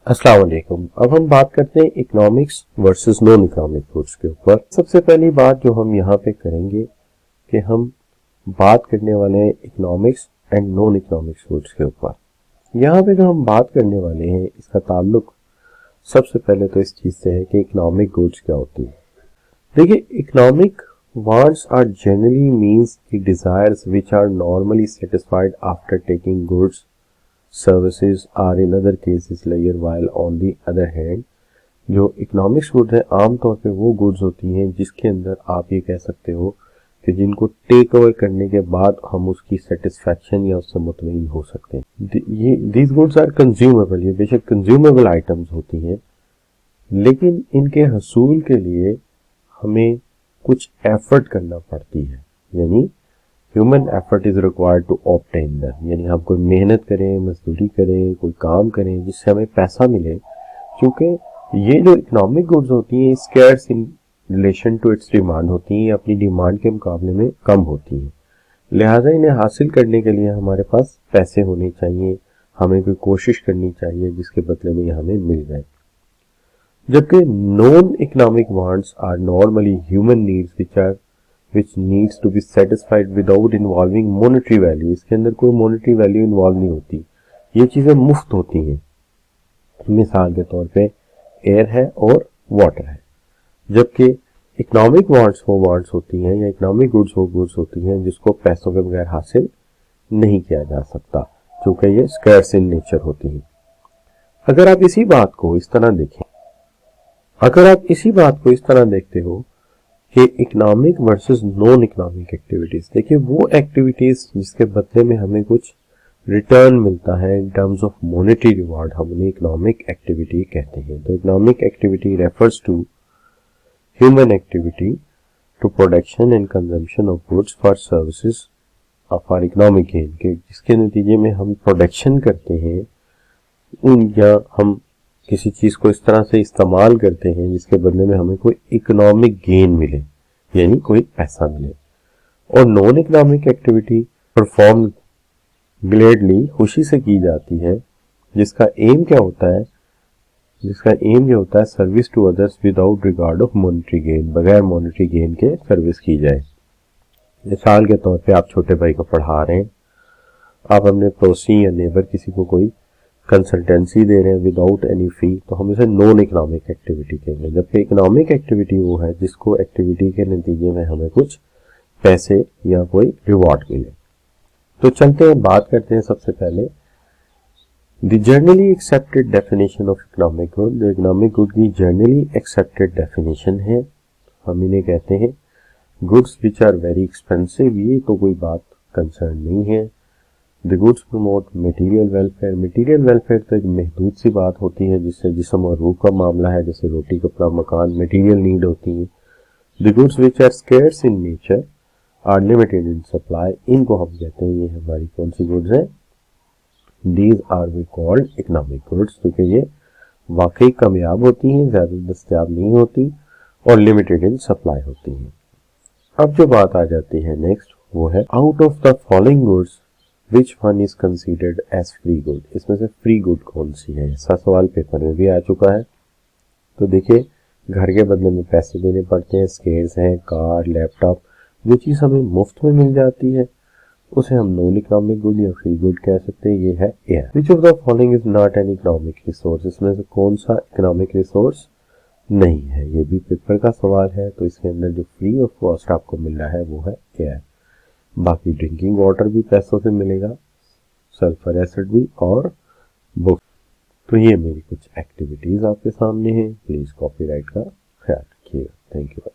अस्सलाम वालेकुम। अब हम बात करते हैं economics versus non economic goods के ऊपर। सबसे पहली बात जो हम यहाँ पे करेंगे कि हम बात करने वाले हैं economics and non economics goods के ऊपर। यहाँ पे जो हम बात करने वाले हैं इसका ताल्लुक सबसे पहले तो इस चीज़ से है कि इकोनॉमिक गुड्स क्या होती है। देखिए, economic wants are generally means the desires which are normally satisfied after taking goods services are in other cases layer, while on the other hand जो इकोनॉमिक्स गुड्स है आमतौर पे वो गुड्स होती हैं जिसके अंदर आप ये कह सकते हो कि जिनको टेक ओवर करने के बाद हम उसकी सेटिस्फैक्शन या उससे मुतमईन हो सकते हैं। ये दीज गुड्स आर कंज्यूमेबल, ये बेशक कंज्यूमेबल आइटम्स होती हैं, लेकिन इनके हसूल के लिए हमें कुछ एफर्ट करना पड़ती है, यानी human effort is required to obtain them, यानी हम कोई मेहनत करें, मजदूरी करें, कोई काम करें जिससे हमें पैसा मिले। क्योंकि ये जो इकोनॉमिक गुड्स होती हैं scarce in relation to its demand होती हैं, अपनी डिमांड के मुकाबले में कम होती हैं, लिहाजा इन्हें हासिल करने के लिए हमारे पास पैसे होने चाहिए, हमें कोई कोशिश करनी चाहिए जिसके बदले में ये हमें मिल जाए। जबकि non economic wants are normally human needs which needs to be satisfied without involving monetary value। इसके अंदर कोई monetary value इन्वॉल्व नहीं होती, ये चीज़ें मुफ्त होती हैं। मिसाल के तौर पे एयर है और वाटर है। जबकि इकोनॉमिक वांट्स वो वांट्स होती हैं या इकोनॉमिक गुड्स वो गुड्स होती हैं जिसको पैसों के बगैर हासिल नहीं किया जा सकता, क्योंकि ये स्कैर्स इन नेचर होती हैं। अगर आप इसी बात को इस तरह देखते हो कि economic versus non economic activities, देखिए वो एक्टिविटीज जिसके बदले में हमें कुछ रिटर्न मिलता है in terms of monetary reward, हम उन्हें इकोनॉमिक एक्टिविटी कहते हैं। तो economic activity refers to human activity to production and consumption of goods for services for economic gain, के जिसके नतीजे में हम प्रोडक्शन करते हैं या हम किसी चीज को इस तरह से इस्तेमाल करते हैं जिसके बदले में हमें कोई इकोनॉमिक गेन मिले, यानी कोई पैसा मिले। और non economic activity perform gladly, खुशी से की जाती है, जिसका एम ये होता है service to others without regard of monetary gain, बगैर मॉनेटरी गेन के सर्विस की जाए। मिसाल के तौर पे आप छोटे भाई को पढ़ा रहे हैं, आप अपने पड़ोसी या नेबर किसी को कोई कंसल्टेंसी दे रहे हैं विदाउट एनी फी, तो हम इसे नॉन इकोनॉमिक एक्टिविटी कहेंगे। जबकि इकोनॉमिक एक्टिविटी वो है जिसको एक्टिविटी के नतीजे में हमें कुछ पैसे या कोई रिवॉर्ड मिले। तो चलते हैं, बात करते हैं सबसे पहले the generally accepted definition of economic good. जो इकोनॉमिक गुड की जनरली एक्सेप्टेड डेफिनेशन है, हम इन्हें कहते हैं goods which are very expensive. ये तो कोई बात कंसर्न नहीं है। The goods promote material welfare. Material welfare तो एक महदूद सी बात होती है जिससे जिस्म और रूह का मामला है, जैसे रोटी कपड़ा मकान मटेरियल नीड होती है। The goods which are scarce in nature are limited in supply. इनको हम कहते हैं ये हमारी कौन सी गुड्स हैं, these are we called economic goods, क्योंकि ये वाकई कामयाब होती हैं, ज्यादा दस्तयाब नहीं होती और लिमिटेड इन सप्लाई होती हैं। अब जो बात आ जाती है नेक्स्ट, वो है out of the following goods which one is considered as free good. इसमें से फ्री गुड कौन सी है, ऐसा सवाल पेपर में भी आ चुका है। तो देखिए, घर के बदले में पैसे देने पड़ते हैं, स्केल्स हैं, कार, लैपटॉप, जो चीज़ हमें मुफ्त में मिल जाती है उसे हम नॉन इकोनॉमिक गुड या फ्री गुड कह सकते हैं। ये है air. Which of the following is not an economic resource. इसमें से कौन सा इकोनॉमिक रिसोर्स नहीं है, ये भी पेपर का सवाल है। तो इसके अंदर जो फ्री ऑफ कॉस्ट आपको मिल रहा है वो है एयर। बाकी ड्रिंकिंग वाटर भी पैसों से मिलेगा, सल्फर एसिड भी और बुक। तो ये मेरी कुछ एक्टिविटीज आपके सामने हैं, प्लीज कॉपीराइट का ख्याल रखिएगा। Thank you.